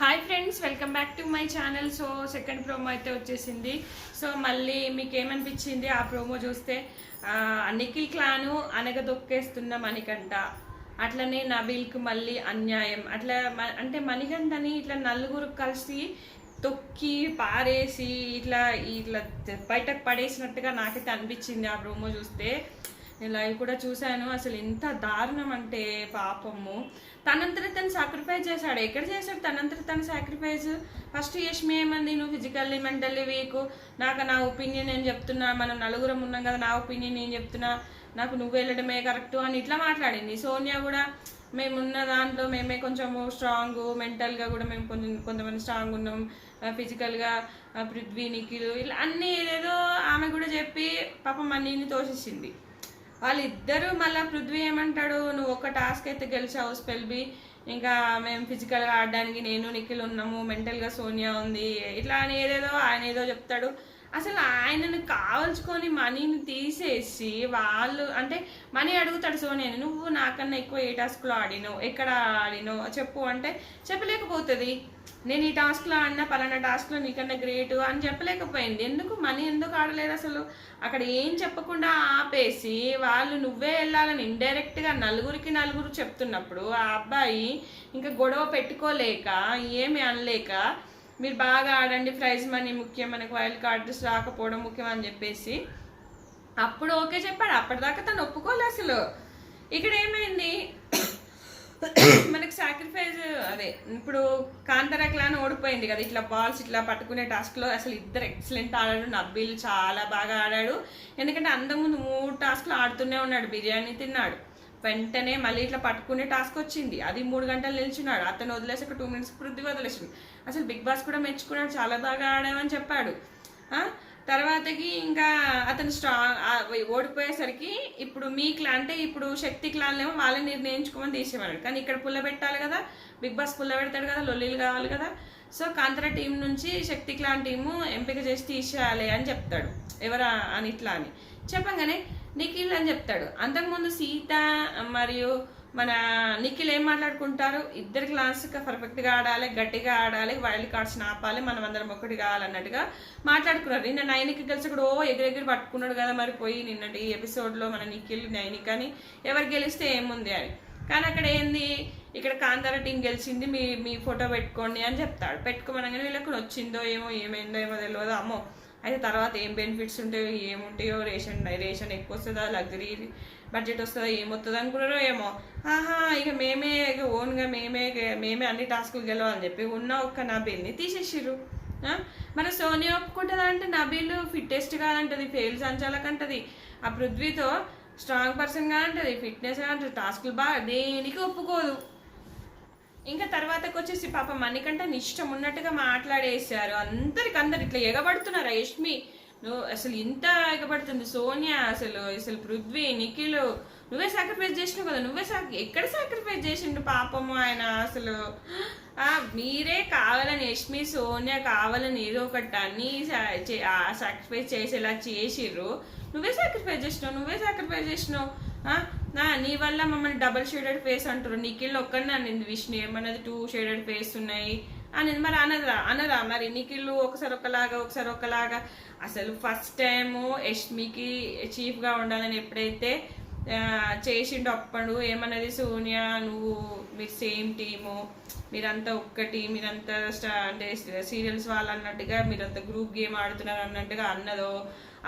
Hi friends, welcome back to my channel. So second promo అయితే వచ్చేసింది. So మళ్ళీ మీకు ఏమనిపించింది ఆ ప్రోమో చూస్తే? నిఖిల్ క్లాను అనగదొక్కేస్తున్న మణికంఠ, అట్లనే నబీల్కు మళ్ళీ అన్యాయం. అట్లా అంటే మణికంఠని ఇట్లా నలుగురు కలిసి తొక్కి పారేసి ఇట్లా ఇట్లా బయటకు పడేసినట్టుగా నాకైతే అనిపించింది ఆ ప్రోమో చూస్తే. నేను లైవ్ కూడా చూశాను. అసలు ఎంత దారుణం అంటే పాపము. తనంతట తను సాక్రిఫైస్ చేశాడు. ఎక్కడ చేశాడు తనంతట తను సాక్రిఫైస్? ఫస్ట్ యష్మి ఏమంది, నువ్వు ఫిజికల్లీ మెంటల్లీ వీక్, నా ఒపీనియన్ నేను చెప్తున్నా, మనం నలుగురం ఉన్నాం కదా, నా ఒపీనియన్ నేను చెప్తున్నా, నాకు నువ్వు వెళ్ళడమే కరెక్ట్ అని ఇట్లా మాట్లాడింది. సోనియా కూడా మేమున్న దాంట్లో మేమే కొంచెము స్ట్రాంగ్, మెంటల్గా కూడా మేము కొంతమంది స్ట్రాంగ్ ఉన్నాం, ఫిజికల్గా పృథ్వీ నిఖిల్ ఇలా అన్నీ ఏదేదో ఆమె కూడా చెప్పి పాపం అన్నీని తోసేసింది. వాళ్ళిద్దరూ మళ్ళీ పృథ్వీ ఏమంటాడు, నువ్వు ఒక టాస్క్ అయితే గెలిచావు స్పెల్ బి, ఇంకా మేము ఫిజికల్గా ఆడడానికి నేను నిఖిల్ ఉన్నాము, మెంటల్గా సోనియా ఉంది, ఇట్లా అని ఏదేదో ఆయన ఏదో చెప్తాడు. అసలు ఆయనను కావాల్చుకొని మనీని తీసేసి వాళ్ళు అంటే మనీ అడుగుతాడు సోనియాని, నువ్వు నాకన్నా ఎక్కువ ఏ టాస్క్లో ఆడినావు, ఎక్కడ ఆడినావు చెప్పు అంటే చెప్పలేకపోతుంది. నేను ఈ టాస్క్లో ఆడినా పలానా టాస్క్లో నీకన్నా గ్రేట్ అని చెప్పలేకపోయింది. ఎందుకు మనీ ఎందుకు ఆడలేదు అసలు? అక్కడ ఏం చెప్పకుండా ఆపేసి వాళ్ళు నువ్వే వెళ్ళాలని ఇండైరెక్ట్గా నలుగురు చెప్తున్నప్పుడు ఆ అబ్బాయి ఇంకా గొడవ పెట్టుకోలేక ఏమి అనలేక, మీరు బాగా ఆడండి, ప్రైజ్ మనీ ముఖ్యం, మనకు వైల్డ్ కార్డ్స్ రాకపోవడం ముఖ్యం అని చెప్పేసి అప్పుడు ఓకే చెప్పాడు. అప్పటిదాకా తను ఒప్పుకోలే అసలు. ఇక్కడ ఏమైంది, మనకి సాక్రిఫైస్ అదే ఇప్పుడు కాంతారా క్లాన్ ఓడిపోయింది కదా, ఇట్లా బాల్స్ ఇట్లా పట్టుకునే టాస్క్లో అసలు ఇద్దరు ఎక్సలెంట్ ఆడాడు. నబీల్ చాలా బాగా ఆడాడు. ఎందుకంటే అంతకుముందు 3 టాస్క్లు ఆడుతూనే ఉన్నాడు, బిర్యానీ తిన్నాడు, వెంటనే మళ్ళీ ఇట్లా పట్టుకునే టాస్క్ వచ్చింది, అది 3 గంటలు నిల్చున్నాడు. అతను వదిలేసి ఒక 2 మినిట్స్ పృథ్వీ వదిలేసింది. అసలు బిగ్ బాస్ కూడా మెచ్చుకున్నాడు, చాలా బాగా ఆడామని చెప్పాడు. తర్వాతకి ఇంకా అతను ఓడిపోయేసరికి ఇప్పుడు మీ క్లాన్ అంటే ఇప్పుడు శక్తి క్లాన్ ఏమో వాళ్ళని నిర్ణయించుకోమని తీసేవాడు, కానీ ఇక్కడ పుల్ల పెట్టాలి కదా, బిగ్ బాస్ పుల్ల పెడతాడు కదా, లొల్లీలు కావాలి కదా. సో కాంతరా టీం నుంచి శక్తి క్లాన్ టీము ఎంపిక చేసి తీసేయాలి అని చెప్తాడు. ఎవరా అని ఇట్లా అని చెప్పగానే నిఖిల్ అని చెప్తాడు. అంతకుముందు సీత మరియు మన నిఖిల్ ఏం మాట్లాడుకుంటారు, ఇద్దరు క్లాస్ పర్ఫెక్ట్గా ఆడాలి, గట్టిగా ఆడాలి, వైల్డ్ కార్డ్స్ ఆపాలి, మనం అందరం ఒకటి కావాలన్నట్టుగా మాట్లాడుకున్నారు. నిన్న నైనికి కలిసి కూడా ఎగిరెగిరి పట్టుకున్నాడు కదా, మరి పోయి నిన్నటి ఎపిసోడ్లో మన నిఖిల్ నైనిక్ అని ఎవరు గెలిస్తే ఏముంది అని. కానీ అక్కడ ఏంది, ఇక్కడ కాంతారా టీం గెలిచింది, మీ ఫోటో పెట్టుకోండి అని చెప్తాడు. పెట్టుకోమనగానే వీళ్ళకు వచ్చిందో ఏమైందో తెలియదు. అమ్మో అయితే తర్వాత ఏం బెనిఫిట్స్ ఉంటాయో ఏముంటాయో, రేషన్ ఎక్కువ వస్తుందా, లగ్జరీ బడ్జెట్ వస్తుందా, ఏమొస్తుందో అనుకున్నారో ఏమో. ఇక మేమే ఓన్గా మేమే అన్ని టాస్కులు గెలవాలని చెప్పి ఉన్న ఒక్క నబీల్ని తీసేసిర్రు. మన సోనియా ఒప్పుకుంటుందా అంటే నబీల్ ఫిట్టెస్ట్ కాదంటది, ఫెయిల్ సంచాలకంటది, ఆ పృథ్వీతో స్ట్రాంగ్ పర్సన్ గా అంటది, ఫిట్నెస్ గా అంటది, టాస్కులు బాగా దేనికి ఒప్పుకోదు. ఇంకా తర్వాతకు వచ్చేసి పాప మణికంఠ ఇష్టం ఉన్నట్టుగా మాట్లాడేశారు. అందరు ఇట్లా ఎగబడుతున్నారు. యష్మి నువ్వు అసలు ఇంత ఎగబడుతుంది, సోనియా అసలు పృథ్వీ నిఖిల్ నువ్వే సాక్రిఫైస్ చేసినావు కదా, ఎక్కడ సాక్రిఫైస్ చేసిండు పాపము ఆయన అసలు. మీరే కావాలని యష్మి సోనియా కావాలని ఏదో ఒకటి అన్ని సాక్రిఫైస్ చేసేలా చేసిర్రు. నువ్వే సాక్రిఫైస్ చేసినావు. నీ వల్ల మమ్మల్ని డబుల్ షేడెడ్ ఫేస్ అంటారు. నిఖిల్ ఒక్కడిని అనింది విష్ణు ఏమన్నది 2 షేడెడ్ ఫేస్ ఉన్నాయి అనేది. మరి అనరా మరి నిఖిల్ ఒకసారి ఒకలాగా. అసలు ఫస్ట్ టైము యష్మికి చీఫ్గా ఉండాలని ఎప్పుడైతే చేసిండు అప్పుడు ఏమన్నది సోనియా, మీరు సేమ్ టీము, మీరంతా ఒక్కటి, మీరంతా అంటే సీరియల్స్ వాళ్ళు అన్నట్టుగా మీరంతా గ్రూప్ గేమ్ ఆడుతున్నారు అన్నట్టుగా అన్నదో,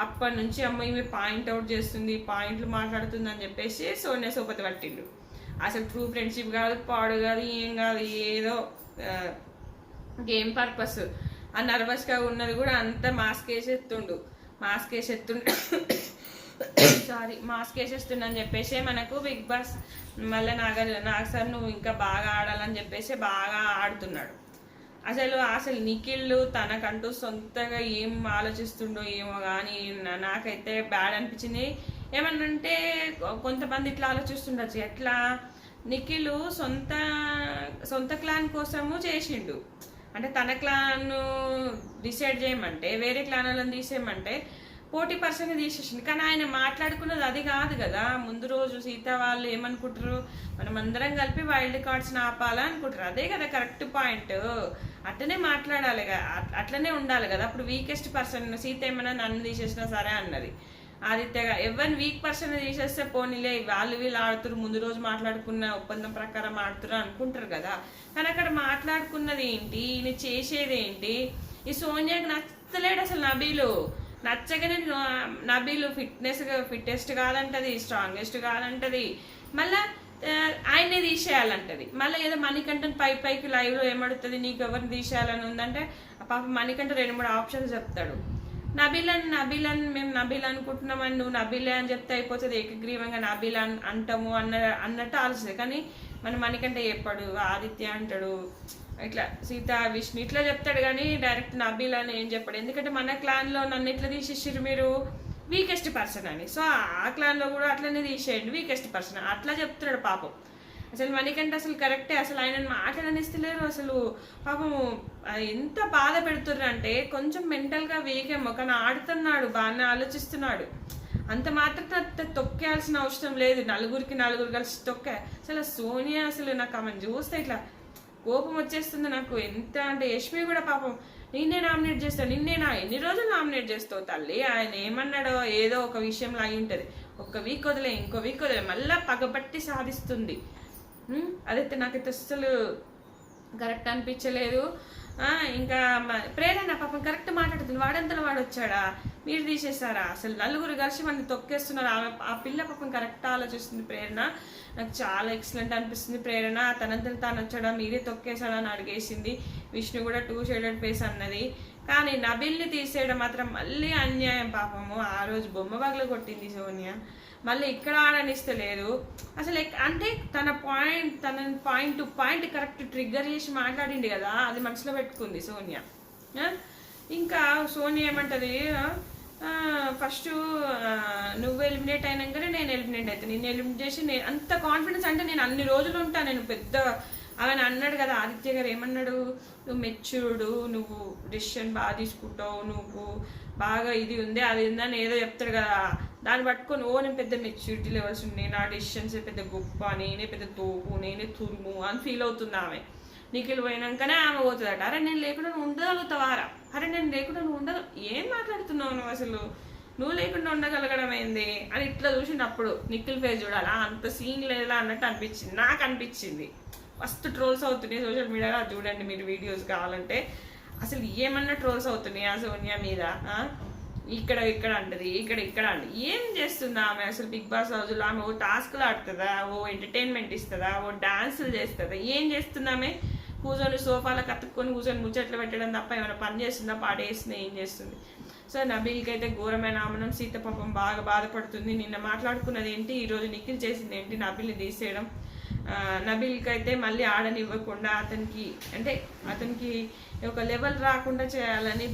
అప్పటి నుంచి అమ్మ ఈమె పాయింట్ అవుట్ చేస్తుంది, పాయింట్లు మాట్లాడుతుంది అని చెప్పేసి సోనియా సోపతి పట్టిండు. అసలు ట్రూ ఫ్రెండ్షిప్ కాదు, పాడు కాదు, ఏం కాదు, ఏదో గేమ్ పర్పస్. ఆ నర్వస్గా ఉన్నది కూడా అంతా మాస్క్ వేసేస్తుండు మాస్క్ వేసేస్తుండని చెప్పేసి మనకు బిగ్ బాస్ మళ్ళీ నాగ సార్ నువ్వు ఇంకా బాగా ఆడాలని చెప్పేసి బాగా ఆడుతున్నాడు. అసలు నిఖిల్ తనకంటూ సొంతగా ఏం ఆలోచిస్తుండో ఏమో కానీ నాకైతే బ్యాడ్ అనిపించింది. ఏమన్నంటే కొంతమంది ఇట్లా ఆలోచిస్తుండొచ్చు, ఎట్లా నిఖిల్ సొంత క్లాన్ కోసము చేసిండు, అంటే తన క్లాన్ డిసైడ్ చేయమంటే వేరే క్లాన్ వాళ్ళని తీసేయమంటే పోటీ పర్సన్ తీసేసింది. కానీ ఆయన మాట్లాడుకున్నది అది కాదు కదా. ముందు రోజు సీత వాళ్ళు ఏమనుకుంటారు, మనం అందరం కలిపి వైల్డ్ కార్డ్స్ ఆపాలా అనుకుంటారు. అదే కదా కరెక్ట్ పాయింట్. అట్లనే మాట్లాడాలి కదా, అట్లనే ఉండాలి కదా. అప్పుడు వీకెస్ట్ పర్సన్ సీత ఏమన్నా నన్ను తీసేసినా సరే అన్నది ఆదిత్యగా. ఎవరిని వీక్ పర్సన్ తీసేస్తే పోనీలే వాళ్ళు వీళ్ళు ఆడుతున్నారు, ముందు రోజు మాట్లాడుకున్న ఒప్పందం ప్రకారం ఆడుతున్నారు అనుకుంటారు కదా. కానీ అక్కడ మాట్లాడుకున్నది ఏంటి, ఈయన చేసేది ఏంటి? ఈ సోనియాకి నచ్చలేడు అసలు నబీలు. నచ్చగానే నబీలు ఫిట్టెస్ట్ కాదంటది, స్ట్రాంగెస్ట్ కాదంటది, మళ్ళా ఆయనే తీసేయాలంటది. మళ్ళీ ఏదో మణికంఠన్ పైకి లైవ్ లో ఏమడుతుంది, నీకు ఎవరిని తీసేయాలని ఉందంటే పాప మణికంఠ 2-3 ఆప్షన్స్ చెప్తాడు. నబీల్ మేము నబీల్ అనుకుంటున్నామని నువ్వు నబీలే అని చెప్తే అయిపోతుంది, ఏకగ్రీవంగా నబీల్ అంటాము అన్నట్టు ఆలోచిస్తుంది. కానీ మన మణికంఠ చెప్పాడు, ఆదిత్య అంటాడు, ఇట్లా సీత విష్ణు ఇట్లా చెప్తాడు. కానీ డైరెక్ట్ నబీల్ అని ఏం చెప్పాడు. ఎందుకంటే మన క్లాన్ లో నన్ను ఎట్లా తీసేసారు మీరు, వీకెస్ట్ పర్సన్ అని. సో ఆ క్లాన్ లో కూడా అట్లనే తీసేయండి, వీకెస్ట్ పర్సన్ అట్లా చెప్తున్నాడు పాపం. అసలు మణికంఠ అసలు కరెక్టే, అసలు ఆయన మాట్లాడనిస్తలేరు అసలు. పాపము ఎంత బాధ పెడుతుర్రు అంటే కొంచెం మెంటల్ గా వీక్ ఏమో, కానీ ఆడుతున్నాడు, బాగానే ఆలోచిస్తున్నాడు. అంత మాత్రం తొక్కేయాల్సిన అవసరం లేదు. నలుగురు కలిసి తొక్కే. అసలు సోనియా అసలు నాకు ఆమెను చూస్తే ఇట్లా కోపం వచ్చేస్తుంది నాకు. ఎంత అంటే యష్మి కూడా పాపం నిన్నే నామినేట్ చేస్తాను, నిన్నేనా ఎన్ని రోజులు నామినేట్ చేస్తావు తల్లి, ఆయన ఏమన్నాడో ఏదో ఒక విషయంలో అయి ఉంటుంది. ఒక్క వీక్ వదిలే, ఇంకో వీక్ వదిలే, మళ్ళా పగబట్టి సాధిస్తుంది. అదైతే నాకైతే అస్సలు కరెక్ట్ అనిపించలేదు. ఇంకా ప్రేరణ పాపం కరెక్ట్ మాట్లాడుతుంది. వాడంతలో వాడు వచ్చాడా, మీరు తీసేసారా, అసలు నలుగురు కలిసి మనని తొక్కేస్తున్నారు. ఆ పిల్ల పాపం కరెక్ట్ ఆలోచిస్తుంది. ప్రేరణ నాకు చాలా ఎక్సలెంట్ అనిపిస్తుంది. ప్రేరణ తనంతలో తాను వచ్చాడా, మీరే తొక్కేసాడా అని అడిగేసింది. విష్ణు కూడా 2 షేడెడ్ ఫేస్ అన్నది. కానీ నబిల్ని తీసేయడం మాత్రం మళ్ళీ అన్యాయం పాపము. ఆ రోజు బొమ్మ బాగ్లో కొట్టింది సోనియా, మళ్ళీ ఇక్కడ ఆడనిస్తలేదు అసలు. అంటే తన point to point correct trigger చేసి మాట్లాడింది కదా, అది మనసులో పెట్టుకుంది సోనియా. ఇంకా సోనియా ఏమంటది, ఫస్ట్ నువ్వు ఎలిమినేట్ అయినాకనే నేను ఎలిమినేట్ అవుతాను, నిన్ను ఎలిమినేట్ చేసి నేను అంత కాన్ఫిడెన్స్ అంటే నేను అన్ని రోజులు ఉంటాను, నేను పెద్ద అవని అన్నాడు కదా ఆదిత్య గారు. ఏమన్నాడు, నువ్వు మెచ్యూర్డు, నువ్వు డిసిషన్ బాగా తీసుకుంటావు, నువ్వు బాగా ఇది ఉంది అది ఉందని ఏదో చెప్తాడు కదా. దాన్ని పట్టుకొని నేను పెద్ద మెచ్యూరిటీ లెవెల్స్ ఉన్నాయి, నా డిసిషన్స్ పెద్ద గొప్ప, నేనే పెద్ద తోపు, నేనే తురుము అని ఫీల్ అవుతుంది ఆమె. నిఖిల్ పోయినాకనే ఆమె పోతుందట. అరే నేను లేకుండా నువ్వు ఉండగలుగుతావారా, అరే నేను లేకుండా నువ్వు ఏం మాట్లాడుతున్నావు నువ్వు, అసలు నువ్వు లేకుండా ఉండగలగడం ఏంది అని ఇట్లా చూసినప్పుడు నిఖిల్ ఫేస్ చూడాలా, అంత సీన్ లేదా అన్నట్టు అనిపించింది, నాకు అనిపించింది. ఫస్ట్ ట్రోల్స్ అవుతున్నాయి సోషల్ మీడియాలో, చూడండి మీరు వీడియోస్ కావాలంటే. అసలు ఏమన్నా ట్రోల్స్ అవుతున్నాయి ఆ సోనియా మీద. ఇక్కడ అంటది, ఇక్కడ అంటది. ఏం చేస్తుందా ఆమె అసలు బిగ్ బాస్ హౌస్లో? ఆమె ఓ టాస్క్లు ఆడుతుందా, ఓ ఎంటర్టైన్మెంట్ ఇస్తుందా, ఓ డాన్సులు చేస్తుందా, ఏం చేస్తుందామె? కూర్చొని సోఫాలో కత్తుక్కొని కూర్చొని ముచ్చట్లు పెట్టడం తప్ప ఏమైనా పని చేస్తుందా, పాడేస్తుందా, ఏం చేస్తుంది? సో నబీల్కి అయితే ఘోరమైన ఆమనం. సీత పాపం బాగా బాధపడుతుంది. నిన్న మాట్లాడుకున్నది ఏంటి, ఈరోజు నిఖిల్ చేసింది ఏంటి, నబీల్ని తీసేయడం. నబీల్కి అయితే మళ్ళీ ఆడనివ్వకుండా అతనికి ఒక లెవెల్ రాకుండా చేయాలని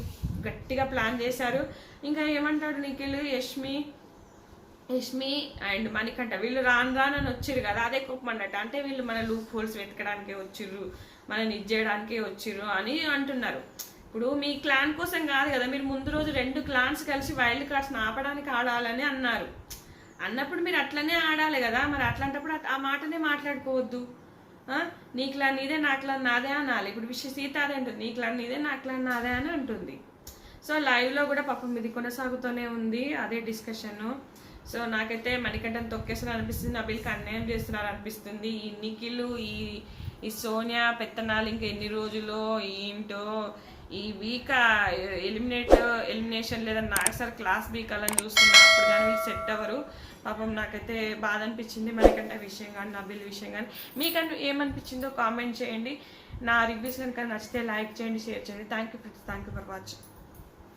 గట్టిగా ప్లాన్ చేశారు. ఇంకా ఏమంటాడు నిఖిల్, యష్మి అండ్ మణికంఠ వీళ్ళు రానని వచ్చిర్రు కదా, అదే కోపం అన్నట్టు. అంటే వీళ్ళు మన లూప్ హోల్స్ వెతకడానికే వచ్చిర్రు, మనని ఇచ్చేయడానికే వచ్చిర్రు అని అంటున్నారు. ఇప్పుడు మీ క్లాన్ కోసం కాదు కదా, మీరు ముందు రోజు 2 క్లాన్స్ కలిసి వైల్డ్ కార్డ్స్ ఆపడానికి ఆడాలని అన్నారు. అన్నప్పుడు మీరు అట్లనే ఆడాలి కదా. మరి అట్లాంటప్పుడు ఆ మాటనే మాట్లాడుకోవద్దు. నీ క్లాన్ నీదే, నా క్లాన్ నాదే అనాలి. ఇప్పుడు సీత అదే అంటుంది, నీ క్లాన్ నీదే, నా క్లాన్ నాదే అని అంటుంది. సో లైవ్లో కూడా పాపం ఇది కొనసాగుతూనే ఉంది అదే డిస్కషన్. సో నాకైతే మణికంఠను తొక్కేస్తున్నారు అనిపిస్తుంది, నబీల్కి అన్యాయం చేస్తున్నారు అనిపిస్తుంది. ఈ నిఖిల్ ఈ సోనియా పెత్తనాలు ఇంకా ఎన్ని రోజులో ఏంటో. ఈ వీక్ ఎలిమినేషన్ లేదా నాకు సార్ క్లాస్ వీక్ అలా చూస్తున్నప్పుడు కానీ వీళ్ళు సెట్ అవ్వరు. పాపం నాకైతే బాధ అనిపించింది మణికంఠ విషయం కానీ నబీల్ విషయం కానీ. మీకంటూ ఏమనిపించిందో కామెంట్ చేయండి. నా రివ్యూస్ కనుక నచ్చితే లైక్ చేయండి, షేర్ చేయండి. Thank you for watching.